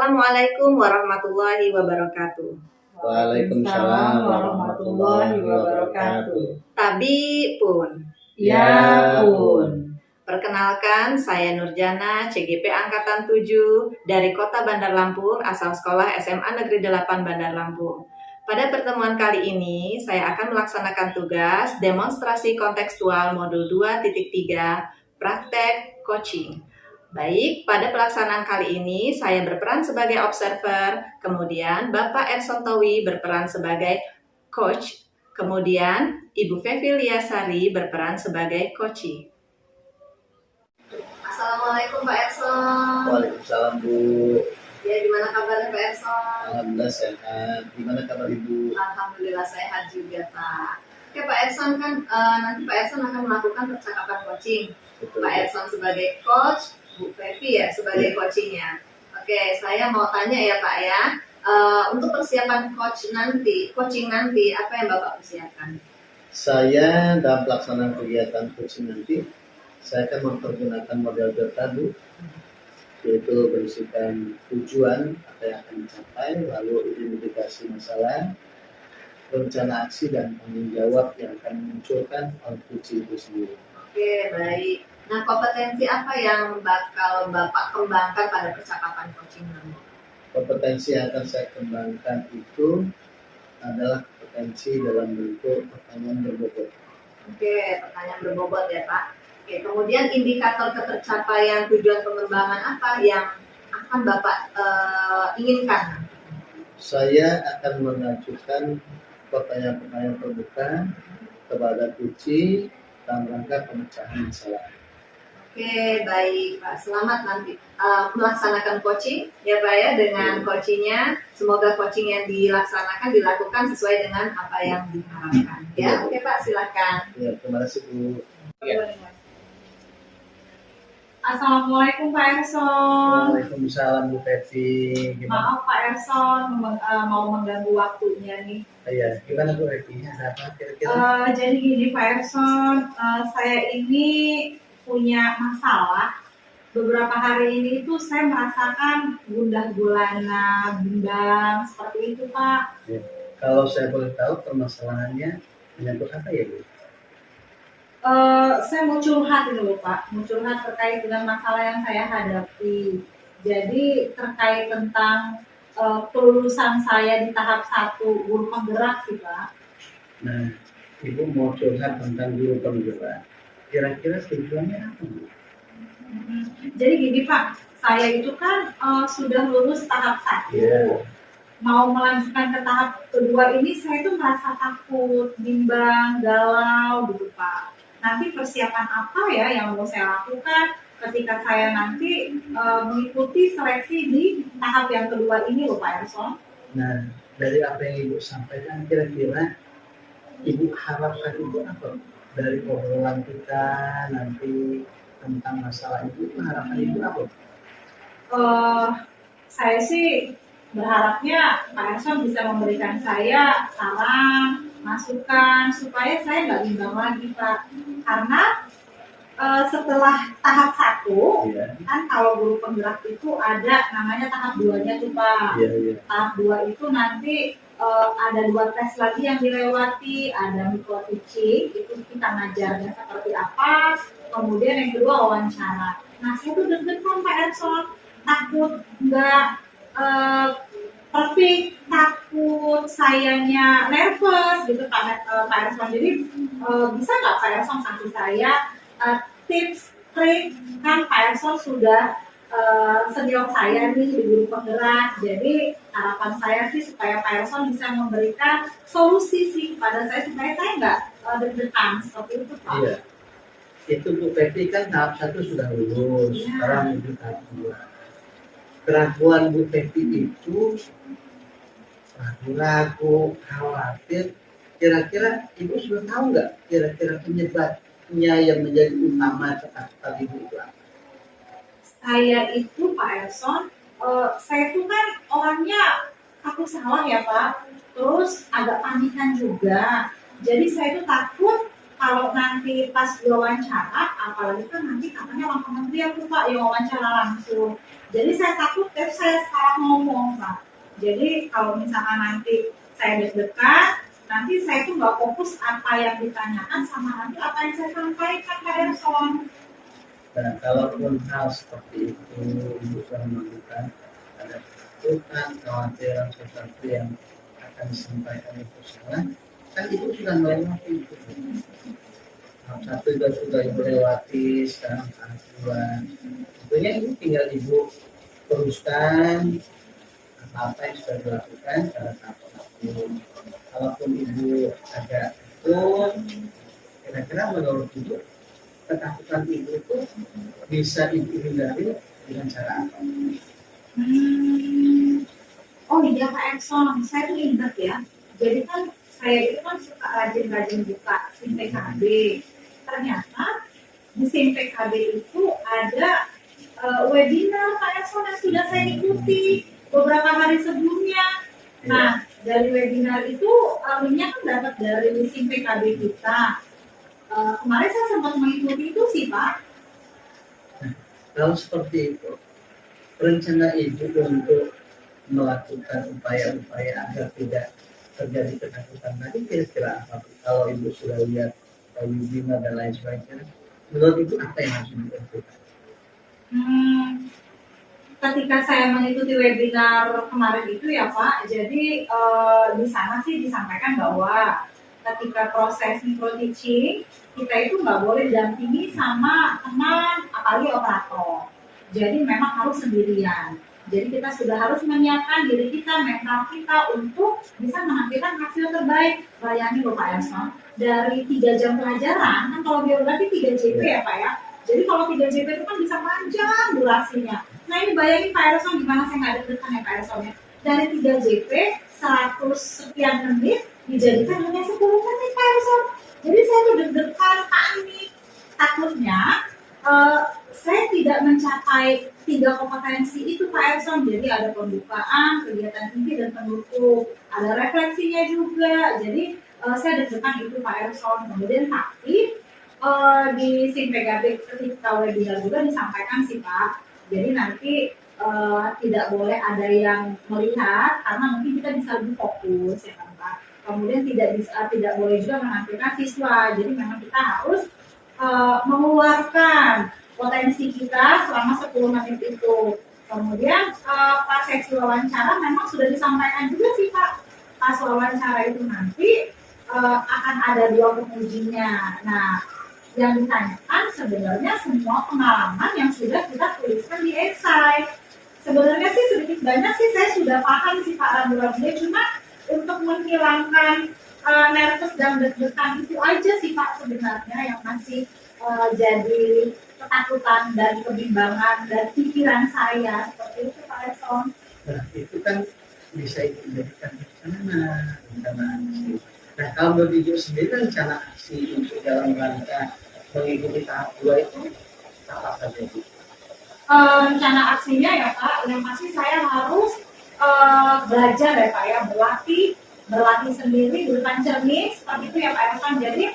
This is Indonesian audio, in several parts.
Assalamualaikum warahmatullahi wabarakatuh. Waalaikumsalam warahmatullahi wabarakatuh. Tabi pun. Ya pun. Perkenalkan, saya Nurjana, CGP Angkatan 7 dari Kota Bandar Lampung, asal sekolah SMA Negeri 8 Bandar Lampung. Pada pertemuan kali ini, saya akan melaksanakan tugas demonstrasi kontekstual modul 2.3 praktek coaching. Baik, pada pelaksanaan kali ini saya berperan sebagai observer, kemudian Bapak Edson Towi berperan sebagai coach, kemudian Ibu Fevi Liasari berperan sebagai coachee. Assalamualaikum Pak Edson. Waalaikumsalam Bu. Ya, gimana kabarnya Pak Edson? Alhamdulillah sehat. Gimana kabar Ibu? Alhamdulillah sehat juga Pak. Oke Pak Edson, kan nanti Pak Edson akan melakukan percakapan coaching. Betul. Pak Edson sebagai coach, Bu Fevi ya sebagai coachingnya. Oke, saya mau tanya ya Pak ya, untuk persiapan coaching nanti, apa yang Bapak persiapkan? Saya dalam pelaksanaan kegiatan coaching nanti, saya akan mempergunakan model bertadu, yaitu berisikan tujuan apa yang akan dicapai, lalu identifikasi masalah, rencana aksi dan tanggung jawab yang akan memunculkan coaching itu sendiri. Oke, baik. Nah, kompetensi apa yang bakal Bapak kembangkan pada percakapan coaching nanti? Kompetensi yang akan saya kembangkan itu adalah kompetensi dalam bentuk pertanyaan berbobot. Oke, pertanyaan berbobot ya Pak. Oke, kemudian indikator ketercapaian tujuan pengembangan apa yang akan Bapak inginkan? Saya akan mengajukan pertanyaan-pertanyaan terbuka kepada coachee dalam rangka pemecahan masalah. Oke, baik Pak. Selamat nanti melaksanakan coaching ya Pak ya dengan coachingnya. Semoga coaching yang dilakukan sesuai dengan apa yang diharapkan. Ya, oke Pak, silakan. Ya, terima kasih Bu. Ya. Assalamualaikum Pak Erson. Waalaikumsalam Bu Fevi. Maaf Pak Erson, mau mengganggu waktunya nih. Iya, gimana Bu Fevi? Ada apa kira-kira? Jadi gini Pak Erson, saya ini punya masalah. Beberapa hari ini tuh saya merasakan gundah gulana, bimbang seperti itu Pak. Ya. Kalau saya boleh tahu permasalahannya menyangkut apa ya Bu? Saya mau curhat dulu Pak, mau curhat terkait dengan masalah yang saya hadapi. Jadi terkait tentang kelulusan saya di tahap 1 guru penggerak sih Pak. Nah, Ibu mau curhat tentang guru penggerak. Kira-kira tujuannya apa Bu? Jadi gini Pak, saya itu kan sudah lulus tahap 1. Yeah. Mau melanjutkan ke tahap kedua ini saya tuh merasa takut, bimbang, galau gitu Pak. Nanti persiapan apa ya yang mau saya lakukan ketika saya nanti mengikuti seleksi di tahap yang kedua ini loh Pak Erson? Nah, dari apa yang Ibu sampaikan, kira-kira Ibu harapkan itu apa dari obrolan kita nanti tentang masalah itu? Harapan Ibu apa? Saya sih berharapnya Pak Erson bisa memberikan saya saran, masukan supaya saya nggak bimbang lagi Pak. Karena setelah tahap 1, kan kalau guru penggerak itu ada namanya tahap 2-nya tuh Pak. Tahap 2 itu nanti ada 2 tes lagi yang dilewati, ada micro teaching, itu kita ngajarnya seperti apa, kemudian yang kedua wawancara. Nah saya tuh deg-degan Pak Erson, takut nggak perfect, takut sayanya nervous gitu Pak Erson. Jadi bisa nggak Pak Erson kasih saya tips, trik, kan Pak Erson sudah senior saya nih di guru penggerak. Jadi harapan saya sih supaya Pak Erson bisa memberikan solusi sih kepada saya supaya saya nggak deg-degan seperti itu Pak. Iya. Itu Bu Fevi kan tahap 1 sudah lulus, sekarang menuju tahap 2. Keraguan Bu Fevi itu ragu-ragu, khawatir. Kira-kira Ibu sudah tahu nggak kira-kira penyebabnya yang menjadi utama ketakutan Ibu itu apa? Saya itu Pak Erson, saya itu kan orangnya takut salah ya Pak, terus agak panikan juga. Jadi saya itu takut kalau nanti pas wawancara, apalagi kan nanti katanya orang kementerian tuh Pak yang wawancara langsung. Jadi saya takut saya salah ngomong Pak. Jadi kalau misalnya nanti saya deg-degan, nanti saya tuh nggak fokus apa yang ditanyakan sama nanti apa yang saya sampaikan Pak Erson. Nah, kalaupun hal seperti itu Ibu sudah menemukan ada ketakutan, kekhawatiran sesuatu yang akan disampaikan itu salah, kan Ibu sudah melewati itu. Tahap satu sudah Ibu lewati, sekarang tahap dua. Tentunya Ibu tinggal Ibu teruskan apa yang sudah dilakukan pada tahap satu. Kalaupun Ibu ada itu, kira-kira menurut Ibu ketakutan Ibu itu bisa Ibu hindari dengan cara apa? Oh iya Pak Erson, saya tuh ingat ya. Jadi kan saya itu kan suka rajin-rajin buka SIM PKB. Ternyata di SIM PKB itu ada webinar Pak Erson yang sudah saya ikuti beberapa hari sebelumnya. Nah, dari webinar itu linknya kan dapat dari SIM PKB kita. Kemarin saya sempat mengikuti itu sih Pak. Kalau seperti itu, rencana Ibu untuk melakukan upaya-upaya agar tidak terjadi ketakutan tadi kira-kira apa? Kalau Ibu sudah lihat webinar dan lain sebagainya, menurut Ibu apa yang harus dilakukan? Ketika saya mengikuti webinar kemarin itu ya Pak, jadi di sana sih disampaikan bahwa ketika proses micro teaching kita itu nggak boleh dampingi sama teman apalagi operator. Jadi memang harus sendirian. Jadi kita sudah harus menyiapkan diri kita, mental kita untuk bisa menampilkan hasil terbaik. Bayangin loh Pak Erson, dari 3 jam pelajaran, kan kalau berarti 3 JP ya Pak ya. Jadi kalau 3 JP itu kan bisa panjang durasinya. Nah ini bayangin Pak Erson gimana saya nggak deg-degan ya Pak Erson ya. Dari 3 JP, 100 sekian menit dijadikan hanya 10 menit Pak Erson. Jadi saya tuh deg-degan, panik. Takutnya saya tidak mencapai 3 kompetensi itu Pak Erson. Jadi ada pembukaan, kegiatan inti dan penutup, ada refleksinya juga. Jadi saya deg-degan itu Pak Erson. Kemudian tapi di SIM PKB ketika webinar juga disampaikan sih Pak. Jadi nanti tidak boleh ada yang melihat karena mungkin kita bisa lebih fokus ya kan Pak. Kemudian tidak boleh juga menampilkan siswa. Jadi memang kita harus mengeluarkan potensi kita selama 10 menit itu. Kemudian pas sesi wawancara memang sudah disampaikan juga sih Pak. Pas wawancara itu nanti akan ada 2 pengujinya. Nah, yang ditanyakan sebenarnya semua pengalaman yang sudah kita tuliskan di esai. Sebenarnya sih sedikit banyak sih saya sudah paham sih Pak ragu-ragunya, cuma untuk menghilangkan nervous dan deg-degan itu aja sih Pak sebenarnya yang masih jadi ketakutan dan kebimbangan dan pikiran saya seperti itu Pak Erson. Nah itu kan bisa dijadikan rencana aksi. Nah kalau bagi Ibu sendiri rencana aksi untuk dalam rangka mengikuti tahap 2 itu apa saja Bu? Rencana aksinya ya Pak, yang pasti saya harus belajar ya Pak ya, berlatih sendiri di depan cermin seperti itu ya Pak Ersan. Jadi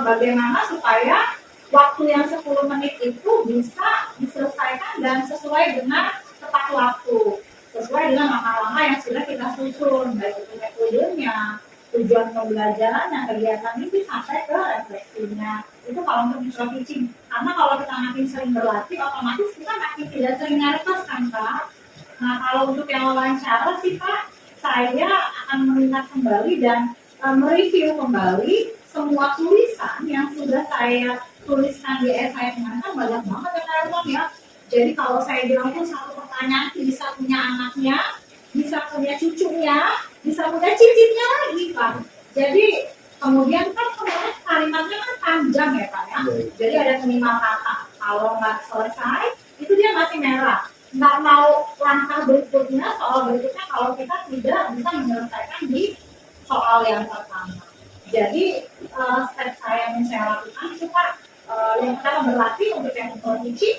bagaimana supaya waktu yang 10 menit itu bisa diselesaikan dan sesuai dengan tepat waktu, sesuai dengan langkah-langkah yang sudah kita susun, baik itu metodenya, tujuan pembelajaran, yang kegiatan ini sampai ke refleksinya. Itu kalau untuk micro teaching. Karena kalau kita makin sering berlatih, otomatis kita makin tidak sering nervous kan Pak. Nah kalau untuk yang wawancara sih Pak, saya akan mengingat kembali dan mereview kembali semua tulisan yang sudah saya tuliskan di esai kemarin. Kan banyak banget ya Pak Erson ya. Jadi kalau saya bilang tuh satu pertanyaan bisa punya anaknya, bisa punya cucunya, bisa punya cicitnya lagi Pak. Jadi kemudian kan kalimatnya kan panjang ya Pak ya. Jadi ada 5 kata. Kalau nggak selesai, itu dia masih merah. Nggak mau langkah berikutnya, soal berikutnya kalau kita tidak bisa menyelesaikan di soal yang pertama. Jadi step saya yang saya lakukan itu Pak, yang pertama berlatih untuk yang teaching.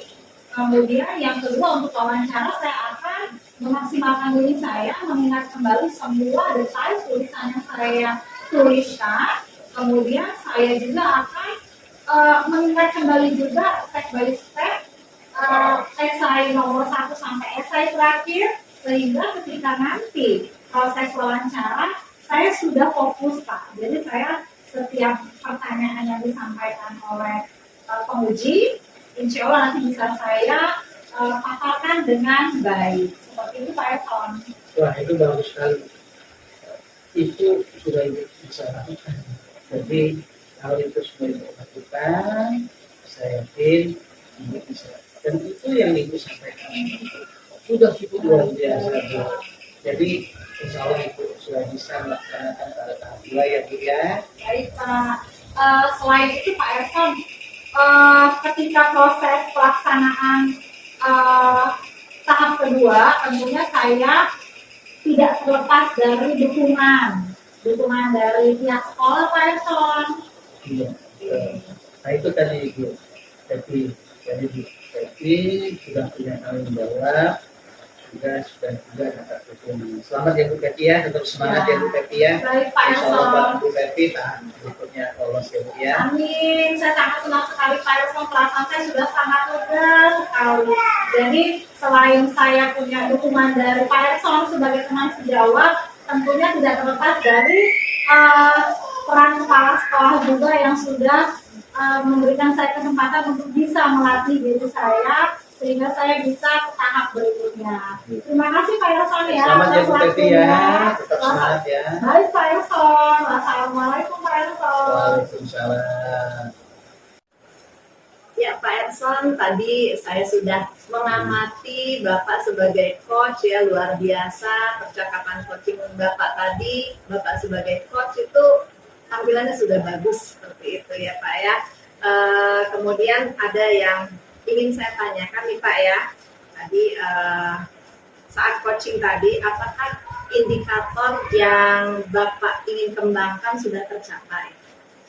Kemudian yang kedua untuk wawancara saya akan memaksimalkan diri saya, mengingat kembali semua detail tulisan yang saya tuliskan. Kemudian saya juga akan mengingat kembali juga step by step esai nomor 1 sampai esai terakhir, sehingga ketika nanti proses wawancara saya sudah fokus Pak. Jadi saya setiap pertanyaan yang disampaikan oleh penguji, insya Allah nanti bisa saya paparkan dengan baik. Seperti itu Pak Eson. Wah, itu bagus sekali. Itu sudah bisa lakukan. Jadi kalau itu sudah dilakukan, saya yakin ini bisa. Dan itu yang Ibu sampaikan sudah cukup luar biasa. Bu. Jadi insya Allah Ibu sudah bisa melaksanakan pada tahap 2 ya Bu ya. Baik Pak. Selain itu Pak Erson, ketika proses pelaksanaan tahap kedua, tentunya saya tidak terlepas dari dukungan dari pihak sekolah Pak Erson. Iya. Nah itu tadi Ibu. Jadi Bu Pepi sudah punya tanggung jawab, sudah dapat dukungan. Selamat ya Bu Pepi ya, tetap semangat ya Bu Pepi ya. Baik Pak Insya Allah Erson. Bu Pepi tahan berikutnya lolos ya Bu ya. Amin. Saya sangat senang sekali Pak Erson, perasaan saya sudah sangat lega sekali. Jadi selain saya punya dukungan dari Pak Erson sebagai teman sejawat, tentunya tidak terlepas dari peran kepala sekolah juga yang sudah memberikan saya kesempatan untuk bisa melatih diri saya sehingga saya bisa ke tahap berikutnya. Terima kasih Pak Erson ya. Selamat ya atas Bu Pepi waktunya. ya, tetap semangat ya. Baik Pak Erson. Assalamualaikum Pak Erson. Waalaikumsalam. Ya Pak Erson, tadi saya sudah mengamati Bapak sebagai coach ya, luar biasa percakapan coaching Bapak tadi. Bapak sebagai coach itu tampilannya sudah bagus seperti itu ya Pak ya. Kemudian ada yang ingin saya tanyakan nih Pak ya. Tadi saat coaching tadi, apakah indikator yang Bapak ingin kembangkan sudah tercapai?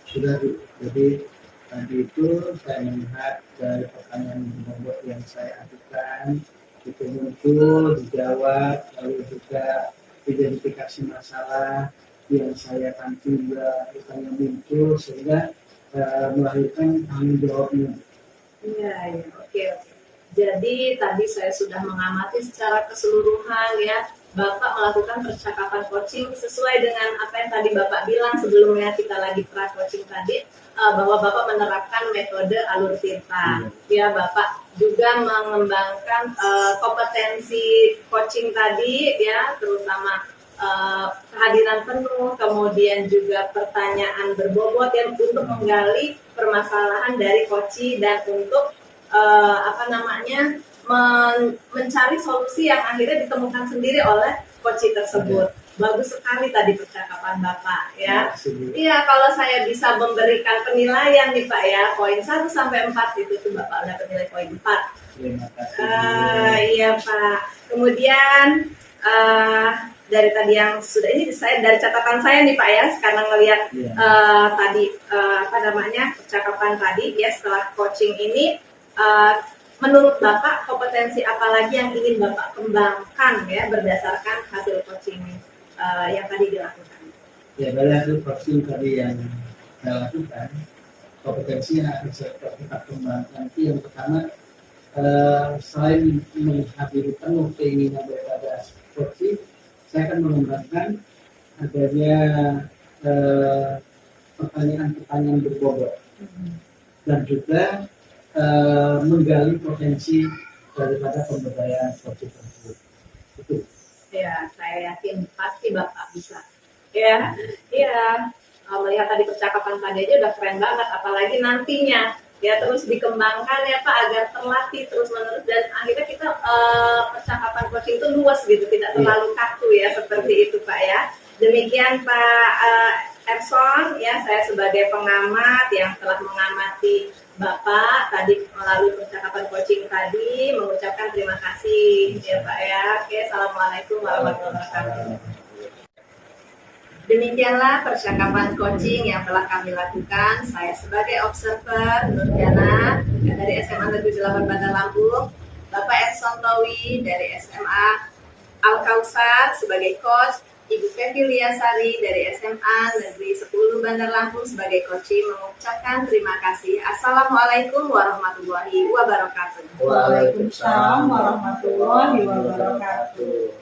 Sudah Bu. Jadi tadi itu saya melihat dari pertanyaan bobot yang saya ajukan itu muncul, dijawab, lalu juga identifikasi masalah yang saya pancing juga ditanya muncul sehingga melahirkan tanggung jawabnya. Iya, oke. Jadi tadi saya sudah mengamati secara keseluruhan ya, Bapak melakukan percakapan coaching sesuai dengan apa yang tadi Bapak bilang sebelumnya kita lagi pra coaching tadi, bahwa Bapak menerapkan metode alur tirta. Ya, Bapak juga mengembangkan kompetensi coaching tadi ya, terutama kehadiran penuh, kemudian juga pertanyaan berbobot yang untuk menggali permasalahan dari coach dan untuk mencari solusi yang akhirnya ditemukan sendiri oleh coach tersebut. Bagus sekali tadi percakapan Bapak ya. Iya, kalau saya bisa memberikan penilaian nih Pak ya, poin 1 sampai 4 itu tuh Bapak udah penilai poin 4. Terima kasih. Iya Pak. Kemudian dari tadi yang sudah ini saya dari catatan saya nih Pak ya, karena ngelihat tadi percakapan tadi ya setelah coaching ini, menurut Bapak kompetensi apa lagi yang ingin Bapak kembangkan ya berdasarkan hasil coaching yang tadi dilakukan? Ya, dari hasil coaching tadi yang saya lakukan, kompetensi yang akan kita kembangkan itu yang pertama, selain menghadiri penuh keinginan daripada coaching, saya akan mengembangkan adanya pertanyaan-pertanyaan berbobot dan juga menggali potensi daripada pemberdayaan coaching tersebut. Itu. Ya, saya yakin pasti Bapak bisa. Ya, iya. Melihat tadi percakapan tadi aja udah keren banget, apalagi nantinya ya terus dikembangkan ya Pak agar terlatih terus menerus dan akhirnya kita percakapan coaching itu luas gitu, tidak terlalu kaku ya seperti itu Pak ya. Demikian Pak Erson ya, saya sebagai pengamat yang telah mengamati Bapak tadi melalui percakapan coaching tadi mengucapkan terima kasih ya Pak ya. Oke, assalamualaikum warahmatullahi wabarakatuh. Demikianlah percakapan coaching yang telah kami lakukan. Saya sebagai observer Nurjana dari SMA Negeri 8 Bandar Lampung, Bapak Erson Towi dari SMA Al Kausar sebagai coach, Ibu Fevilia Sari dari SMA Negeri 10 Bandar Lampung sebagai coaching mengucapkan terima kasih. Assalamualaikum warahmatullahi wabarakatuh. Waalaikumsalam warahmatullahi wabarakatuh.